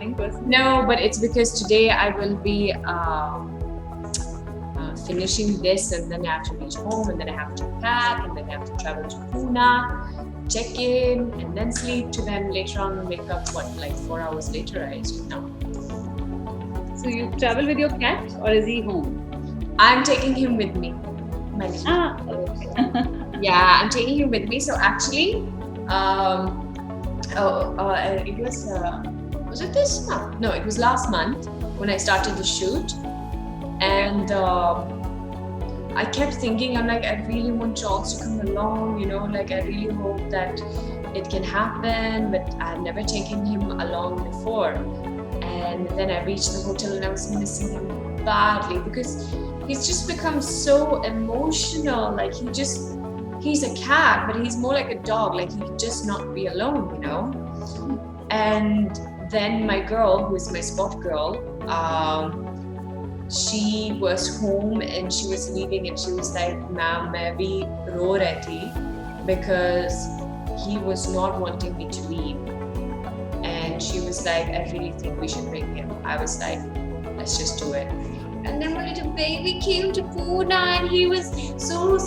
morning person? No, but it's because today I will be finishing this, and then I have to reach home, and then I have to pack, and then I have to travel to Pune, check in, and then sleep to then later on wake up, like 4 hours later, I assume now. So you travel with your cat, or is he home? I'm taking him with me. Okay. Yeah, I'm taking him with me. So actually, it was it this month? No, it was last month when I started the shoot, and I kept thinking, I'm like, I really want Charles to come along, like I really hope that it can happen, but I've never taken him along before. And then I reached the hotel and I was missing him badly because he's just become so emotional. Like he's a cat, but he's more like a dog. Like he could just not be alone, And then my girl, who is my spot girl, she was home and she was leaving and she was like, "Ma'am, main bhi ro rahi thi," because he was not wanting me to leave. And she was like, "I really think we should bring him." I was like, "Let's just do it." And then my little baby came to Pune and he was so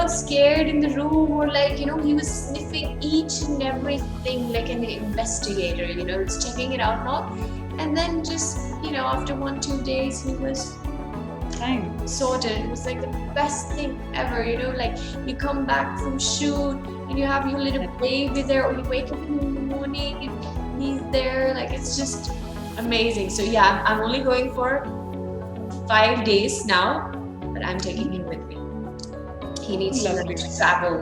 scared in the room, or like, he was sniffing each and everything like an investigator, it's checking it out, not. And then just, after 1-2 days, he was Fine. sorted. It was like the best thing ever, like you come back from shoot and you have your little baby there, or you wake up in the morning and he's there, like it's just amazing. So yeah, I'm only going for 5 days now, but I'm taking him with me. He needs to travel,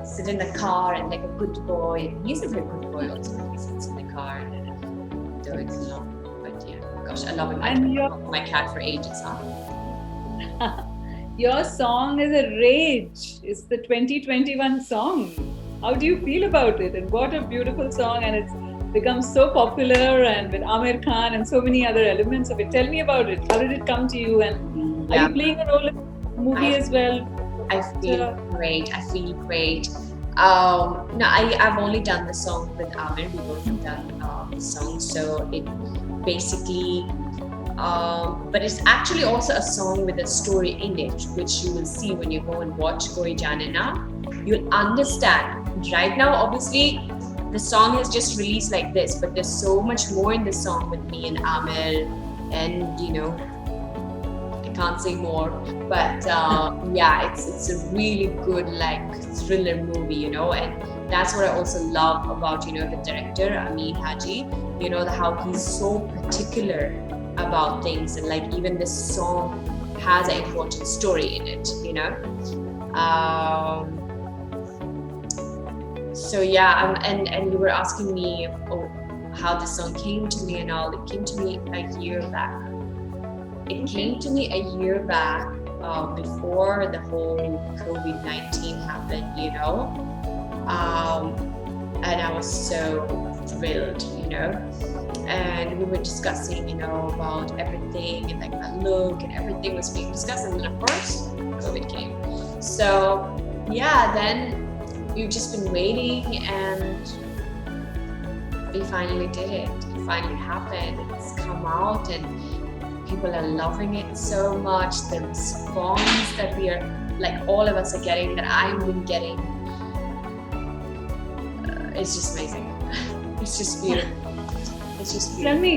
sit in the car and like a good boy. And he's a very good boy also. He sits in the car and though it's long. But yeah, gosh, I love him. My cat for ages, huh? Your song is a rage. It's the 2021 song. How do you feel about it? And what a beautiful song, and it's become so popular, and with Aamir Khan and so many other elements of it. Tell me about it. How did it come to you? And are you playing a role in the movie as well? I feel great. No, I've only done the song with Aamir. We both have done the song. So it basically, but it's actually also a song with a story in it, which you will see when you go and watch Koi Jaane Na. You'll understand. Right now, obviously, the song has just released like this, but there's so much more in the song with me and Aamir, and I can't say more, but yeah, it's a really good like thriller movie, and that's what I also love about the director Amin Haji, how he's so particular about things, and like even this song has an important story in it, So yeah, and you were asking me how the song came to me and all. It came to me a year back. It came to me a year back before the whole COVID-19 happened, and I was so thrilled, and we were discussing, about everything and like my look and everything was being discussed, and then of course COVID came. So yeah, then we've just been waiting, and we finally did it. It finally happened. It's come out, and people are loving it so much. The response that we are, like all of us are getting, that I've been getting, it's just amazing. It's just beautiful. It's just beautiful. Tell me,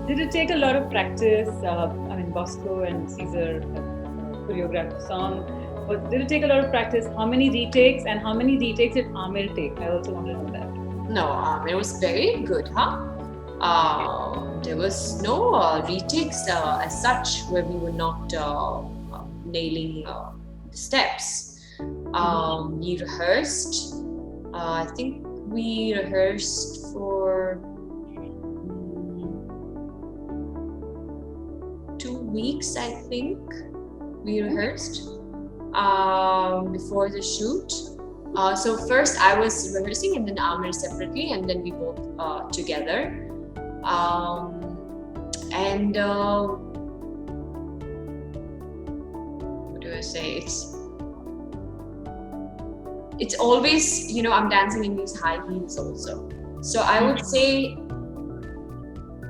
did it take a lot of practice? Bosco and Caesar choreographed the song. But did it take a lot of practice? How many retakes, and how many retakes did Aamir take? I also want to know that. No, Aamir was very good, huh? There was no retakes as such where we were not nailing the steps. We rehearsed. I think we rehearsed for 2 weeks. I think we rehearsed before the shoot. So first I was rehearsing, and then Aamir separately, and then we both together. And what do I say? It's always, I'm dancing in these high heels also. So I would say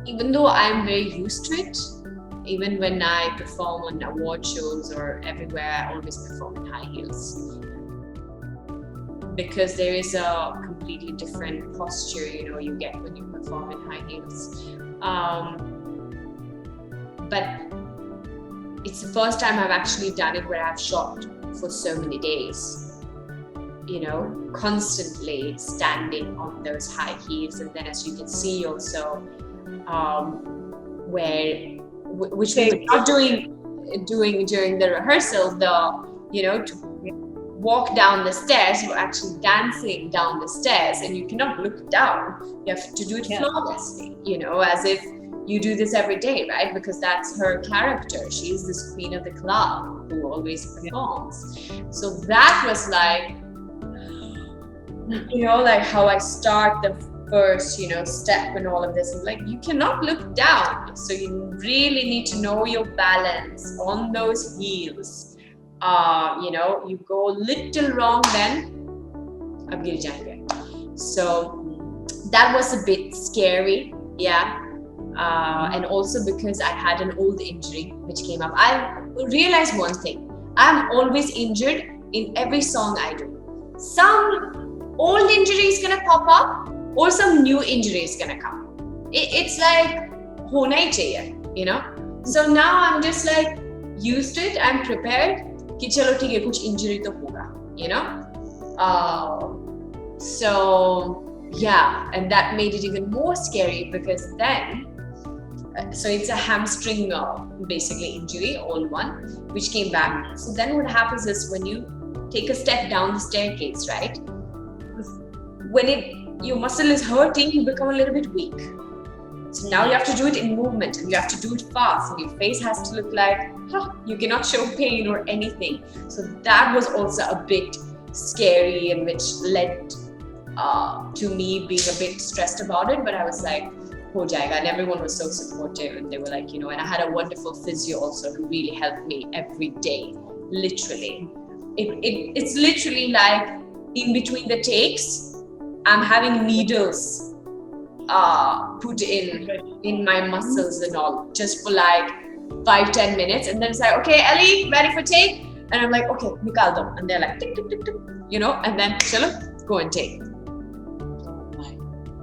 even though I'm very used to it, even when I perform on award shows or everywhere, I always perform in high heels. Because there is a completely different posture, you get when you perform in high heels. But it's the first time I've actually done it where I've shot for so many days. Constantly standing on those high heels, and then as you can see also, which we were not doing during the rehearsal, to walk down the stairs, you're actually dancing down the stairs, and you cannot look down. You have to do it flawlessly, as if you do this every day, right? Because that's her character. She's this queen of the club who always performs. So that was like, like how I start the first, step and all of this. It's like, you cannot look down. So you really need to know your balance on those heels. You go little wrong, then ab gir jayenge. So that was a bit scary, and also because I had an old injury which came up. I realized one thing: I'm always injured in every song I do. Some old injury is gonna pop up, or some new injury is gonna come. It's like hona hi chahiye, So now I'm just like used to it. I'm prepared. कि चलो ठीक है, कुछ injury तो होगा, so and that made it even more scary, because then so it's a hamstring basically injury, all one, which came back. So then what happens is, when you take a step down the staircase, right, when your muscle is hurting, you become a little bit weak. So now you have to do it in movement, and you have to do it fast, and your face has to look like, you cannot show pain or anything. So that was also a bit scary, and which led to me being a bit stressed about it. But I was like, ho jayega, and everyone was so supportive, and they were like, and I had a wonderful physio also who really helped me every day, literally. It's literally like, in between the takes, I'm having needles put in my muscles and all, just for like 5-10 minutes, and then it's like, okay, Ellie, ready for take? And I'm like, okay, nikal do. And they're like, tick, tick, tick, tick, and then chalo, go and take.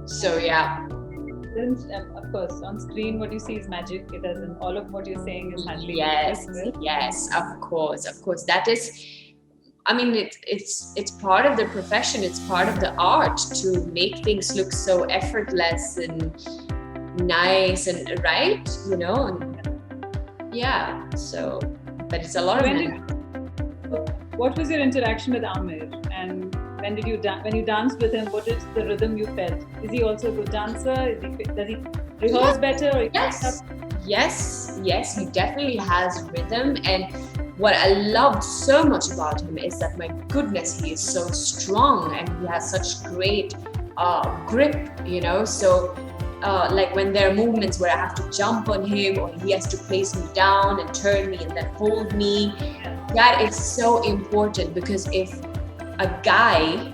So of course, on screen what you see is magic. It doesn't, all of what you're saying is handling. Yes, of course. That is, I mean, it's part of the profession. It's part of the art to make things look so effortless and nice and right, So, but it's a lot of. What was your interaction with Amir? And when you danced with him, what is the rhythm you felt? Is he also a good dancer? Does he rehearse better? Or Yes, he definitely has rhythm. And what I loved so much about him is that, my goodness, he is so strong, and he has such great grip, So like when there are movements where I have to jump on him, or he has to place me down and turn me and then hold me, that is so important. Because if a guy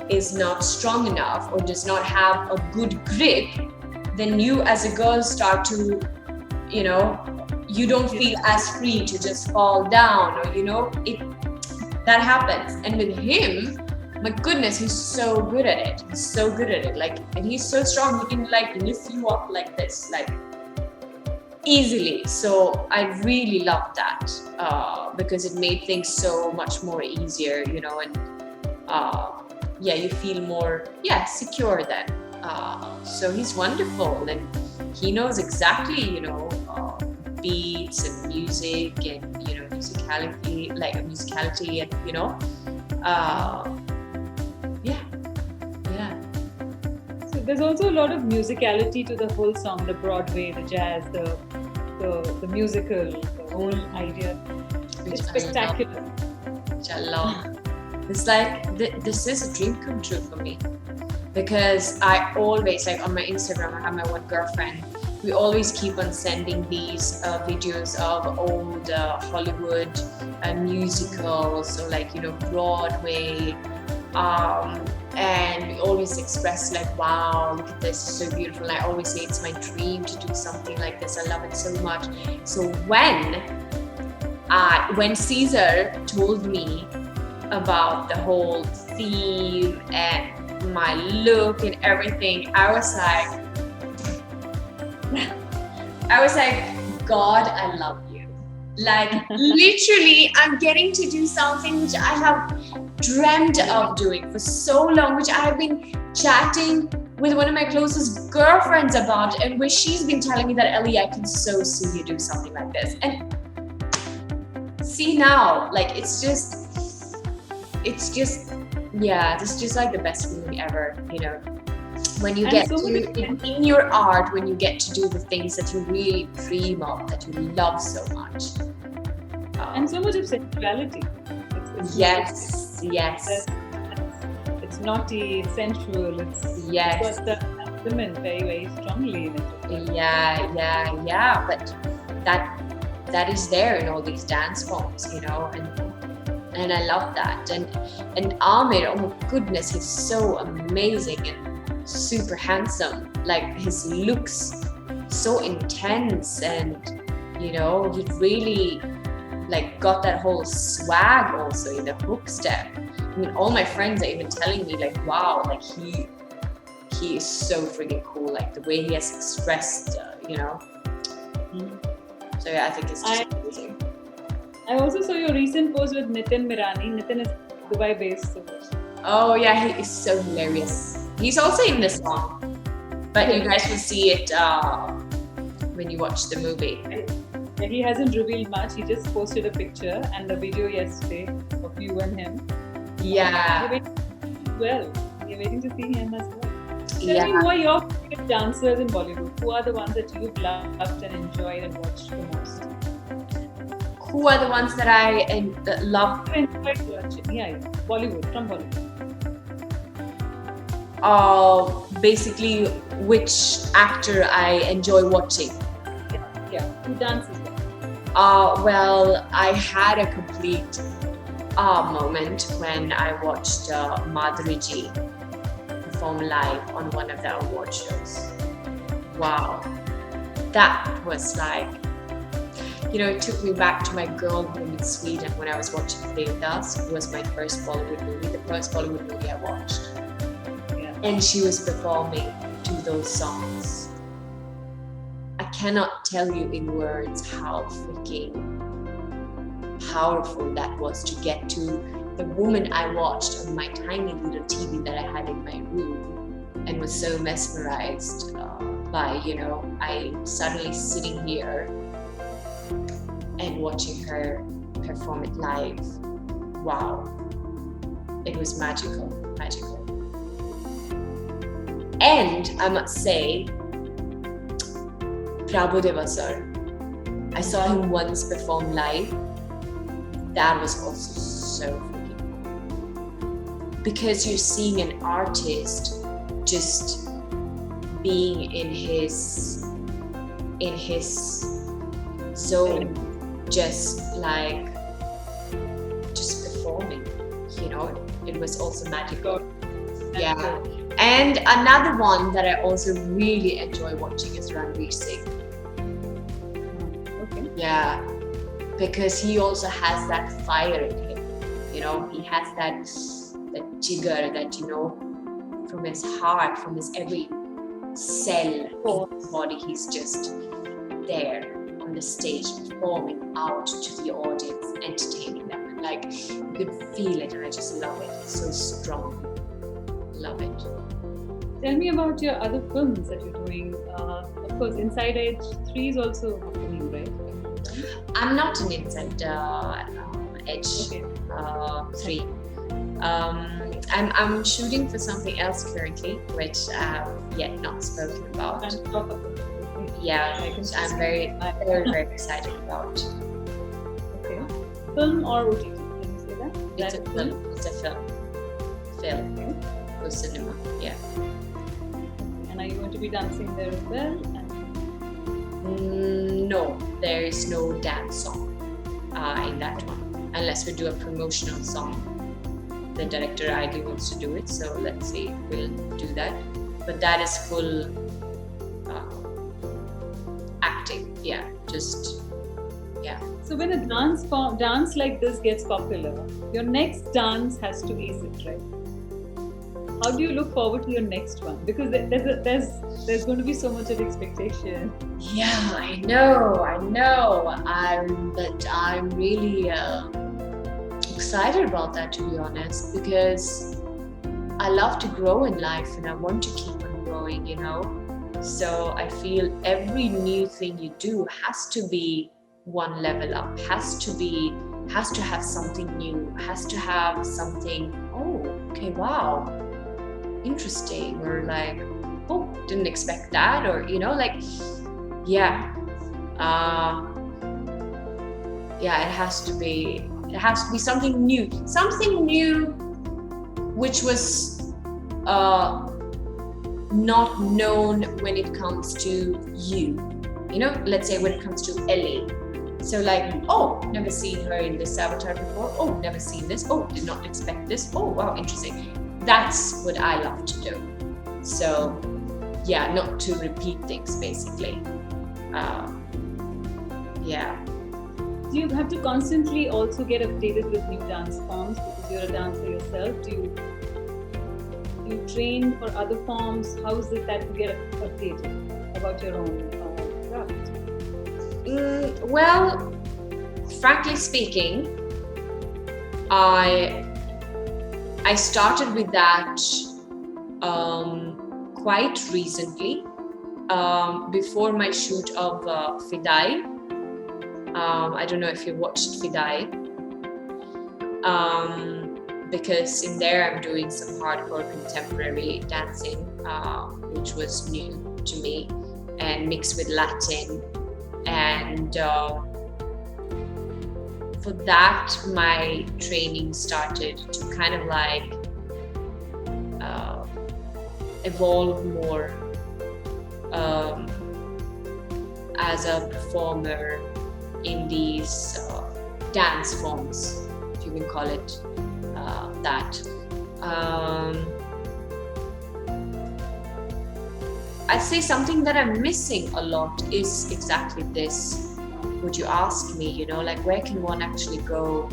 is not strong enough or does not have a good grip, then you as a girl start to, you don't feel as free to just fall down, or that happens. And with him, my goodness, he's so good at it. Like, and he's so strong, he can like lift you up like this, like easily. So I really loved that, because it made things so much more easier, and you feel more secure then. So he's wonderful, and he knows exactly, beats and music and musicality, and So there's also a lot of musicality to the whole song, the Broadway, the jazz, the musical, the whole idea. It's spectacular. It's like this is a dream come true for me, because I always, like on my Instagram, I have my one girlfriend. We always keep on sending these videos of old Hollywood musicals, so like Broadway, and we always express like, wow, look at this, it's so beautiful. I always say it's my dream to do something like this. I love it so much. So when Caesar told me about the whole theme and my look and everything, I was like, God, I love you. Like literally, I'm getting to do something which I have dreamt of doing for so long, which I have been chatting with one of my closest girlfriends about, and where she's been telling me that, Elli, I can so see you do something like this. And see now, like it's just yeah, this is just like the best feeling ever, you know, when you get to in your art, when you get to do the things that you really dream of, that you love so much, and so much of sensuality. Yes. It's naughty, it's sensual, it's got the element very, very strongly in it. Yeah, but that is there in all these dance forms, you know, and I love that. And Amir, oh my goodness, he's so amazing and super handsome. Like his looks so intense, and you know, he really like got that whole swag also in the hook step. I mean, all my friends are even telling me like, wow, like he is so freaking cool, like the way he has expressed, you know. So yeah, I think it's just amazing. I also saw your recent post with Nitin Mirani. Nitin is Dubai based. So. Oh yeah, he is so hilarious. He's also in the song, but you guys will see it when you watch the movie. Yeah, he hasn't revealed much. He just posted a picture and the video yesterday of you and him. Yeah. We're waiting to see him as well. Tell me, who are your favorite dancers in Bollywood? Who are the ones that you've loved and enjoyed and watched the most? Who are the ones that I love? Enjoyed watching. Yeah, Bollywood, from Bollywood. Basically, which actor I enjoy watching. Yeah. Who dances well? Well, I had a complete moment when I watched Madhuri ji perform live on one of the award shows. Wow, that was like, you know, it took me back to my girlhood in Sweden when I was watching Devdas. It was my first Bollywood movie, the first Bollywood movie I watched. Yeah. And she was performing to those songs. I cannot tell you in words how freaking powerful that was, to get to the woman I watched on my tiny little TV that I had in my room, and was so mesmerized by, you know, I suddenly sitting here and watching her perform it live. Wow, it was magical. And I must say, Prabhudeva sir, I saw him once perform live. That was also so freaking cool, because you're seeing an artist just being in his zone, just performing, you know. It was also magical. Yeah. And another one that I also really enjoy watching is Ranveer Singh. Okay. Yeah, because he also has that fire in him, you know. He has that jigar, that, you know, from his heart, from his every cell in his body, he's just there on the stage performing out to the audience, entertaining them. Like, you could feel it, and I just love it. It's so strong. Love it. Tell me about your other films that you're doing. Of course, Inside Edge 3 is also happening, right? I'm not an Inside Edge 3. I'm shooting for something else currently, which I've yet not spoken about. Yeah, I'm very, very excited about. Okay. Film or OTT? Can you say that? It's a film. It's a film. Okay. For cinema, yeah. And are you going to be dancing there as well? No, there is no dance song in that one, unless we do a promotional song. the director Ivy wants to do it, so let's see, we'll do that. But that is full acting, just. So when a dance like this gets popular, your next dance has to ace it, right? How do you look forward to your next one? Because there's going to be so much of expectation. Yeah, I know. I'm really excited about that, to be honest, because I love to grow in life and I want to keep on growing, So I feel every new thing you do has to be one level up, has to have something new, has to have something, oh, okay, wow, interesting, or like, oh, didn't expect that, or it has to be something new which was not known when it comes to you, let's say when it comes to Elli. So like, oh, never seen her in this avatar before. Oh, never seen this. Oh, did not expect this. Oh, wow, interesting. That's what I love to do. So, not to repeat things, basically. Do you have to constantly also get updated with new dance forms because you're a dancer yourself? Do you train for other forms? How is it that you get updated about your own craft? Well, frankly speaking, I started with that quite recently, before my shoot of Fidai. I don't know if you watched Fidai, because in there I'm doing some hardcore contemporary dancing, which was new to me, and mixed with Latin. And for that, my training started to kind of like evolve more as a performer in these dance forms, if you can call it that. I'd say something that I'm missing a lot is exactly this. Would you ask me, like where can one actually go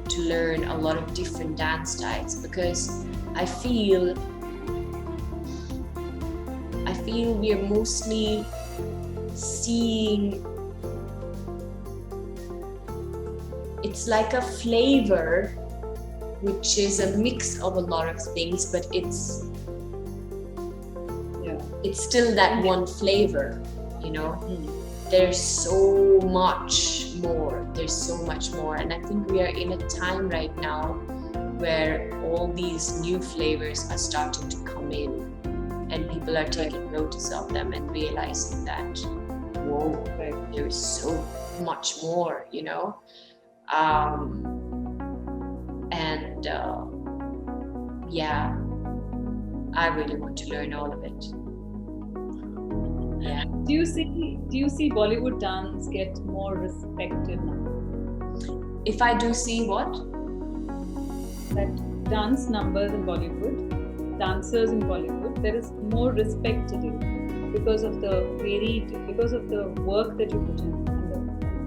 to learn a lot of different dance styles? Because I feel we are mostly seeing, it's like a flavor which is a mix of a lot of things, but it's still that one flavor, There's so much more, and I think we are in a time right now where all these new flavors are starting to come in, and people are taking notice of them and realizing that, whoa, there is so much more, I really want to learn all of it. Yeah. Do you see Bollywood dance get more respected now? If I do see what? That dance numbers in Bollywood, dancers in Bollywood, there is more respect today because of the work that you put in,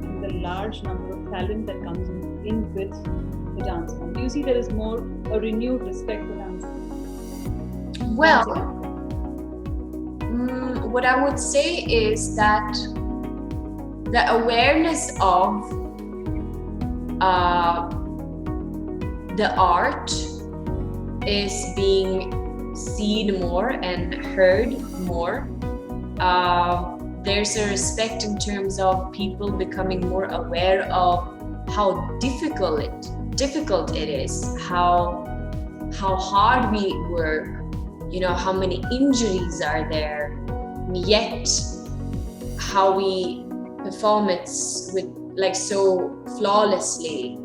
and the large number of talent that comes in with the dance form. Do you see there is a renewed respect for dance? Well, what I would say is that the awareness of the art is being seen more and heard more. There's a respect in terms of people becoming more aware of how difficult it is, how hard we work, how many injuries are there, yet how we perform it with like so flawlessly.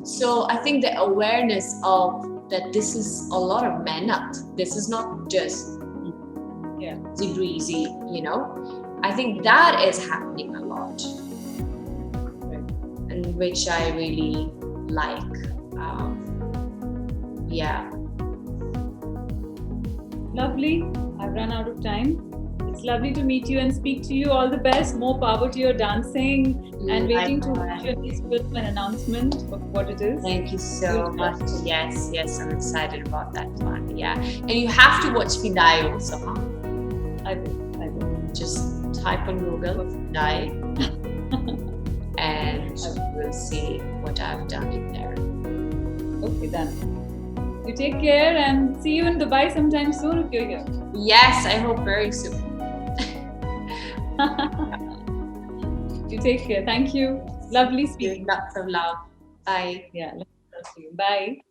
So I think the awareness of that this is a lot of mehnat. This is not just easy breezy, I think that is happening a lot, and which I really like. Yeah. Lovely. I've run out of time. It's lovely to meet you and speak to you. All the best. More power to your dancing, and waiting to watch your next film and announcement of what it is. Thank you so much. Yes, I'm excited about that one. Yeah. And you have to watch Fidai also, huh? I will. Just type on Google Fidai and you will see what I've done in there. Okay, done. You take care and see you in Dubai sometime soon if you're here. Yes, I hope very soon. You take care. Thank you. Lovely speaking. Lots of love. Bye. Yeah, love you. Bye.